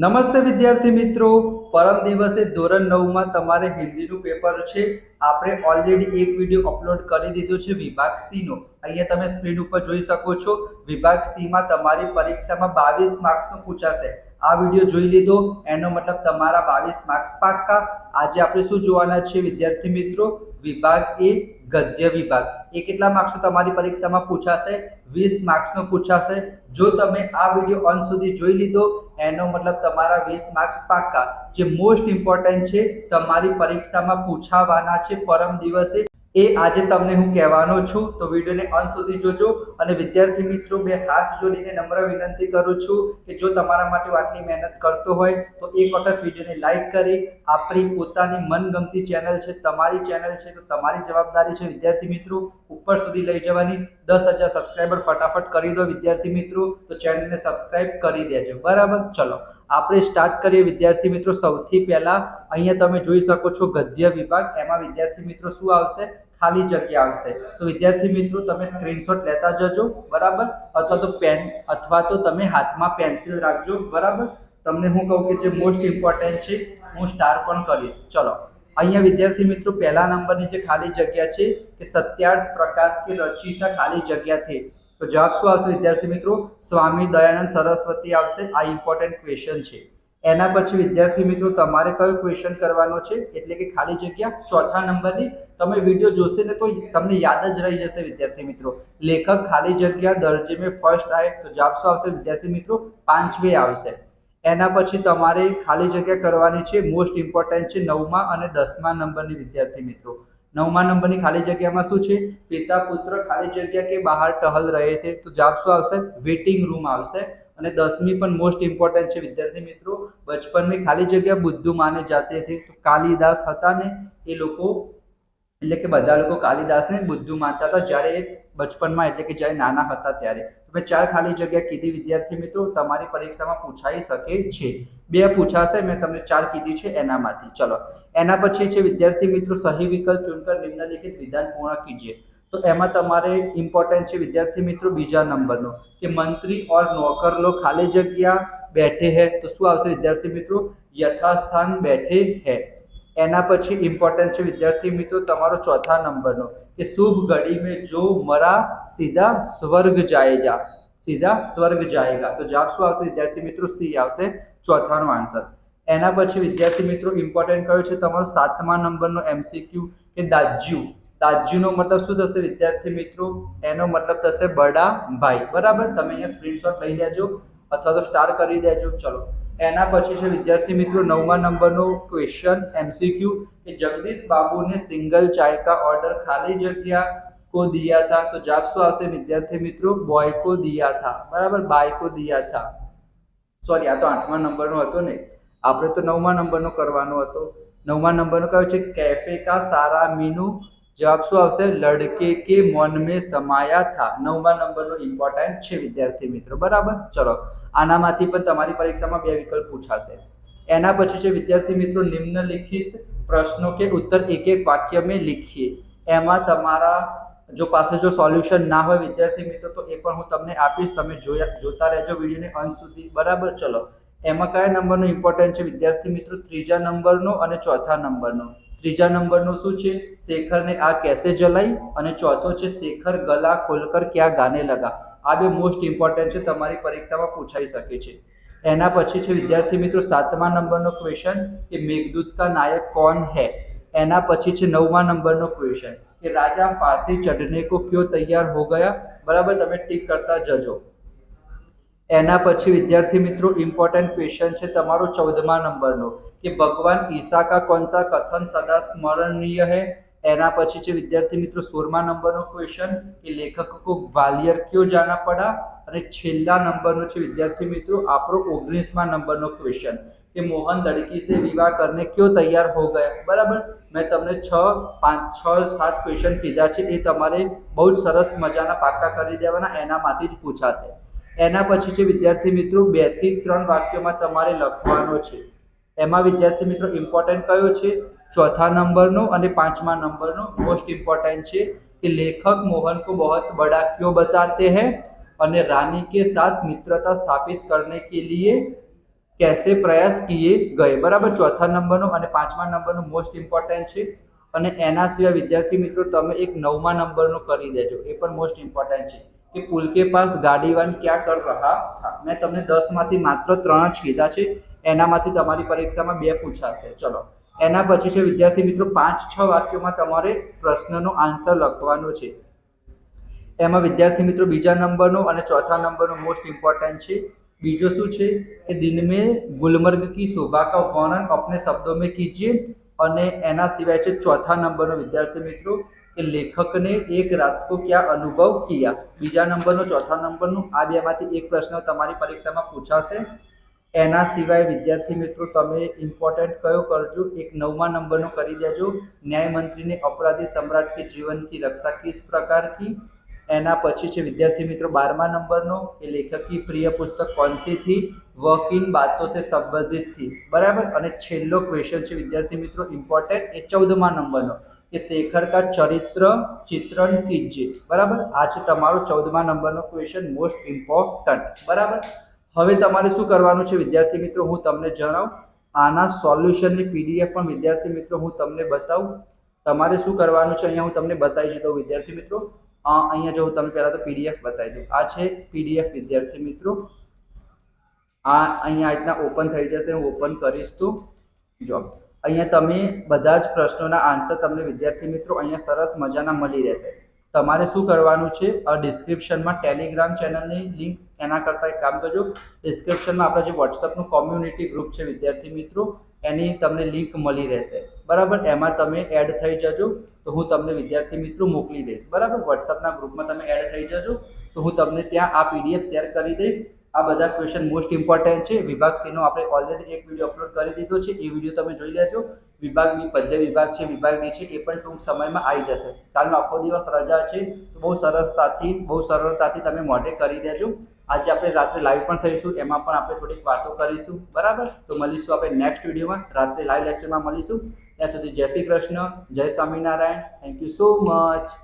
નમસ્તે વિદ્યાર્થી મિત્રો, પરમ દિવસે ધોરણ 9 માં તમારે હિન્દીનું પેપર છે. આપણે ઓલરેડી એક વિડિયો અપલોડ કરી દીધો છે વિભાગ સી નો. અહીંયા તમે સ્ક્રીન ઉપર જોઈ શકો છો. વિભાગ સી માં તમારી પરીક્ષામાં 22 માર્ક્સનું પૂછાશે. આ વિડિયો જોઈ લીધો એનો મતલબ તમારા 22 માર્ક્સ પાક્કા. આજે આપણે શું જોવાના છે વિદ્યાર્થી મિત્રો? વિભાગ એ ગદ્ય વિભાગ. એ કેટલા માર્ક્સનો તમારી પરીક્ષામાં પૂછાશે? 20 માર્ક્સનો પૂછાશે. જો તમે આ વિડિયો અંત સુધી જોઈ લીધો એનો મતલબ તમારા 20 માર્ક્સ પાક્કા. જે મોસ્ટ ઇમ્પોર્ટન્ટ છે, તમારી પરીક્ષામાં પૂછાવાના છે પરમ દિવસે, એ આજે તમને હું કહેવાનો છું. તો વિડિયોને અંત સુધી જોજો. અને વિદ્યાર્થી મિત્રો, બે હાથ જોડીને નમ્ર વિનંતી કરું છું કે જો તમારા માટે આટલી મહેનત કરતો હોય તો એક વખત વિડિયોને લાઈક કરી, આપણી પોતાની મનગમતી ચેનલ છે, તમારી ચેનલ છે, તો તમારી જવાબદારી છે વિદ્યાર્થી મિત્રો ઉપર સુધી લઈ જવાની. 10,000 સબસ્ક્રાઇબર ફટાફટ કરી દો વિદ્યાર્થી મિત્રો. તો ચેનલને સબસ્ક્રાઇબ કરી દેજો. બરાબર, ચલો આપણે સ્ટાર્ટ કરીએ વિદ્યાર્થી મિત્રો. સૌથી પહેલા અહીંયા તમે જોઈ શકો છો ગદ્ય વિભાગ. એમાં વિદ્યાર્થી મિત્રો શું આવશે? ખાલી જગ્યા આવશે. તો વિદ્યાર્થી મિત્રો તમે સ્ક્રીનશોટ લેતા જજો. બરાબર, અથવા તો પેન અથવા તો તમે હાથમાં પેન્સિલ રાખજો. બરાબર, તમને હું કહું કે જે મોસ્ટ ઇમ્પોર્ટન્ટ છે હું સ્ટાર પણ કરીશ. ચલો અહીંયા વિદ્યાર્થી મિત્રો પહેલા નંબરની જે ખાલી જગ્યા છે કે સત્યાર્થ પ્રકાશ કે રચિતા ખાલી જગ્યા થે. તો જવાબ શું આવશે વિદ્યાર્થી મિત્રો? સ્વામી દયાનંદ સરસ્વતી આવશે. આ ઇમ્પોર્ટન્ટ ક્વેશ્ચન છે. એના પછી વિદ્યાર્થી મિત્રો તમારે કયો ક્વેશ્ચન કરવાનો છે એટલે કે ખાલી જગ્યા ચોથા નંબરની. તમે વિડિયો જોશે ને તો તમને યાદ જ રહી જશે વિદ્યાર્થી મિત્રો. લેખક ખાલી જગ્યા દરજે में फर्स्ट आए. તો જવાબ શું આવશે વિદ્યાર્થી મિત્રો? પાંચવે આવશે. એના પછી તમારે ખાલી જગ્યા કરવાની છે, મોસ્ટ ઇમ્પોર્ટન્ટ છે 9મા અને 10મા નંબરની વિદ્યાર્થી મિત્રો. 9મા નંબરની ખાલી જગ્યામાં શું છે? પિતા પુત્ર ખાલી જગ્યા કે બહાર ટહલ રહે थे. તો જવાબ શું આવશે? વેટિંગ રૂમ આવશે. અને 10મી પણ મોસ્ટ ઇમ્પોર્ટન્ટ છે વિદ્યાર્થી મિત્રો. બચપન में ખાલી જગ્યા બુદ્ધુ માને જાતે थे. તો કાલિદાસ હતા ને એ લોકો, એટલે કે બધા લોકો કાલિદાસને બુદ્ધુ માનતા હતા જ્યારે એ બચપનમાં, એટલે કે જ્યારે નાના હતા ત્યારે. મેં 4 ખાલી જગ્યા કીધી વિદ્યાર્થી મિત્રો. તમારી પરીક્ષામાં પૂછાઈ શકે છે. 2 પૂછાશે, મેં તમને 4 કીધી છે એનામાંથી. ચલો એના પછી છે વિદ્યાર્થી મિત્રો સही विकल्प चुनकर निम्नलिखित विधान पूर्ण कीजिए. तो એમાં તમારે ઇમ્પોર્ટન્ટ છે વિદ્યાર્થી મિત્રો બીજા નંબરનો કે મંત્રી और नौकर लोग खाली जगह बैठे हैं. तो શું આવશે વિદ્યાર્થી મિત્રો? યથાસ્થાન बैठे हैं. એના પછી ઇમ્પોર્ટન્ટ છે વિદ્યાર્થી મિત્રો તમારો ચોથા નંબરનો કે શુભ ઘડી में जो मरा सीधा स्वर्ग जाएगा. सीधा स्वर्ग जाएगा. तो જવાબ શું આવશે વિદ્યાર્થી મિત્રો? સી આવશે ચોથાનો આન્સર. એના પછી વિદ્યાર્થી મિત્રો ઇમ્પોર્ટન્ટ કયો છે તમારો 7મા નંબરનો એમસીક્યુ કે દાજ્યુ. દાજ્યુનો મતલબ શું થશે વિદ્યાર્થી મિત્રો? એનો મતલબ થશે બડા ભાઈ. બરાબર, તમે અહીંયા સ્ક્રીનશોટ લઈ લેજો અથવા તો સ્ટાર કરી દેજો. ચલો એના પછી છે વિદ્યાર્થી મિત્રો 9મા નંબરનો ક્વેશ્ચન એમસીક્યુ કે જગદીશ बाबू ने सिंगल चाय का ऑर्डर खाली जगह को दिया था. तो जवाब શું આવશે વિદ્યાર્થી મિત્રો? बॉय को दिया था. बराबर, बाय को दिया था. સોરી, આ તો 8મા નંબરનો હતો ને, આપણે તો 9મા નંબરનો કરવાનો હતો. 9મા નંબરનો કયો છે? कैफे का सारा मीनू. જવાબ શું આવશે? લડકે કે મન में समाया था. 9મા નંબરનો ઇમ્પોર્ટન્ટ છે વિદ્યાર્થી મિત્રો. બરાબર, ચલો આનામાંથી પણ તમારી પરીક્ષામાં 2 વિકલ્પ પૂછાશે. એના પછી છે વિદ્યાર્થી મિત્રો નિમ્નલિખિત પ્રશ્નો કે उत्तर एक एक वाक्य में लिखिए. એમાં તમારા જો પાસે જો સોલ્યુશન ના હોય વિદ્યાર્થી મિત્રો તો એ પણ હું તમને આપીશ. તમે જોતા રહેજો વિડીયોને અંત સુધી. બરાબર, ચલો એમાં કયા નંબરનો ઇમ્પોર્ટન્ટ છે વિદ્યાર્થી મિત્રો? ત્રીજા નંબરનો અને ચોથા નંબરનો. ત્રીજા નંબરનો શું છે? શેખરને આ कैसे जलाई. અને ચોથો છે શેખર ગલા ખોલકર क्या गाने लगा. આ બે મોસ્ટ ઇમ્પોર્ટન્ટ છે, તમારી પરીક્ષામાં પૂછાઈ શકે છે. એના પછી છે વિદ્યાર્થી મિત્રો 7મા નંબરનો ક્વેશ્ચન કે મેઘદૂત કા નાયક कौन है. એના પછી છે 9મા નંબરનો ક્વેશ્ચન કે રાજા फांसी चढ़ने को क्यों तैयार हो गया. बराबर, તમે ટીક करता જજો. એના પછી વિદ્યાર્થી મિત્રો ઇમ્પોર્ટન્ટ ક્વેશ્ચન છે તમારો 14મા નંબરનો કે ભગવાન ઈસા કા कौन सा कथन सदा स्मरणीय है. એના પછી છે વિદ્યાર્થી મિત્રો 16મા નંબરનો ક્વેશ્ચન કે લેખક કો ગ્વાલિયર ક્यों जाना पड़ा. અને છેલ્લા નંબરનો છે વિદ્યાર્થી મિત્રો આપણો 19મા નંબરનો ક્વેશ્ચન કે મોહન લड़की से विवाह करने क्यों तैयार हो गया. बराबर, મેં તમને 6-7 ક્વેશ્ચન કીધા છે, એ તમારે બહુ જ સરસ મજાના પાક્કા કરી દેવાના, એનામાંથી જ પૂછાશે. એના પછી છે વિદ્યાર્થી મિત્રો 2 થી 3 વાક્યોમાં તમારે લખવાનો છે. એમાં વિદ્યાર્થી મિત્રો ઇમ્પોર્ટન્ટ કયો છે? ચોથા નંબરનો અને 5મા નંબરનો મોસ્ટ ઇમ્પોર્ટન્ટ છે कि लेखक मोहन को बहुत बड़ा क्यों बताते हैं અને रानी के साथ मित्रता स्थापित करने के लिए कैसे प्रयास किए गए बराबर चौथा नंबरનો અને પાંચમા નંબરનો મોસ્ટ ઇમ્પોર્ટન્ટ છે અને એના સિવાય વિદ્યાર્થી મિત્રો તમે એક નવમા નંબરનો કરી દેજો એ પણ મોસ્ટ ઇમ્પોર્ટન્ટ છે કે પુલ के पास गाड़ीवान क्या कर रहा था मैं તમને 10 માંથી માત્ર 3 જ કીધા છે એનામાંથી તમારી પરીક્ષામાં 2 પૂછાશે ચલો એના પછી છે વિદ્યાર્થી મિત્રો 5-6 વાક્યોમાં તમારે પ્રશ્નનો આન્સર લખવાનો છે એમાં વિદ્યાર્થી મિત્રો બીજા નંબરનો અને ચોથા નંબરનો મોસ્ટ ઇમ્પોર્ટન્ટ છે बीजो शू छे कि दिन में गुलमर्ग की शोभा का वर्णन अपने शब्दों में कीजिए और एना सिवाय छे चौथा नंबर नो विद्यार्थी मित्रों कि लेखक ने एक रात को क्या अनुभव किया बीजा नंबर नो चौथा नंबर नो आ बेमांथी एक प्रश्न तमारी परीक्षा में पूछाशे एना सिवाय विद्यार्थी मित्रों तमे इम्पोर्टंट कयो करजो एक नवमा नंबर नो करी देजो न्याय मंत्री ने अपराधी सम्राट के जीवन की रक्षा किस प्रकार की एना पछी छे विद्यार्थी मित्रों 12मा नंबरनो ए लेखक की प्रिय पुस्तक कौन सी थी वह किन बातों से संबंधित थी बराबर अने छेल्लो क्वेश्चन छे विद्यार्थी मित्रों इम्पोर्टेंट ए 14मा नंबरनो कि शेखर का चरित्र चित्रण कीजिए बराबर आज तमारो 14मा नंबरनो क्वेश्चन मोस्ट इम्पोर्टंट बराबर हवे तमारे शुं करवानुं छे विद्यार्थी मित्रों हूँ तमने जणावुं आना सोल्यूशननी पीडीएफ पण विद्यार्थी मित्रों हूँ तमने बतावुं तमारे शुं करवानुं छे अहींया हूँ तमने बतावी दऊं विद्यार्थी मित्रों अहींया जो तमे पहला तो पीडीएफ बताई दूं आ छे पीडीएफ विद्यार्थी मित्रों आ अहींया आ रीतना ओपन थई जशे हूँ ओपन करीश तो जो अहींया तमे बधा ज प्रश्नोना आंसर तमने विद्यार्थी मित्रों अहींया सरस मजाना मळी रहेशे तमारे शुं करवानुं छे डिस्क्रिप्शनमां टेलिग्राम चेनलनी लिंक एना करता एक काम करजो डिस्क्रिप्शनमां आपणा जे व्हाट्सएपनुं कम्युनिटी ग्रुप छे विद्यार्थी मित्रों एनी तमने लिंक मळी रहेशे बराबर एमां तमे एड थई जजो तो हूँ तमने विद्यार्थी मित्रों मोकली दईश बराबर व्हाट्सएपना ग्रुपमां तमे एड थई जजो तो हूँ तमने त्यां आ पीडीएफ शेर करी दईश आ बधा क्वेश्चन मोस्ट इम्पोर्टंट है विभाग सी नो आपणे ऑलरेडी एक विडियो अपलोड करी दीधो छे ए विडियो तमे जोई लेजो विभाग बी पद्य विभाग छे विभाग डी छे ए पण टूंक समयमां आई जशे कालनो आखो दिवस रजा छे तो बहु सरसताथी बहु सरळताथी तमे मोढे करी देजो आज आपणे रात्रे लाइव पण थईशुं एमां पण आपणे थोड़ी वातो करीशुं बराबर तो मळीशुं आपणे नेक्स्ट विडियोमां रात्रे लाइव लेक्चरमां मळीशुं त्यां सुधी जय श्री कृष्ण जय Swaminarayan thank you so much.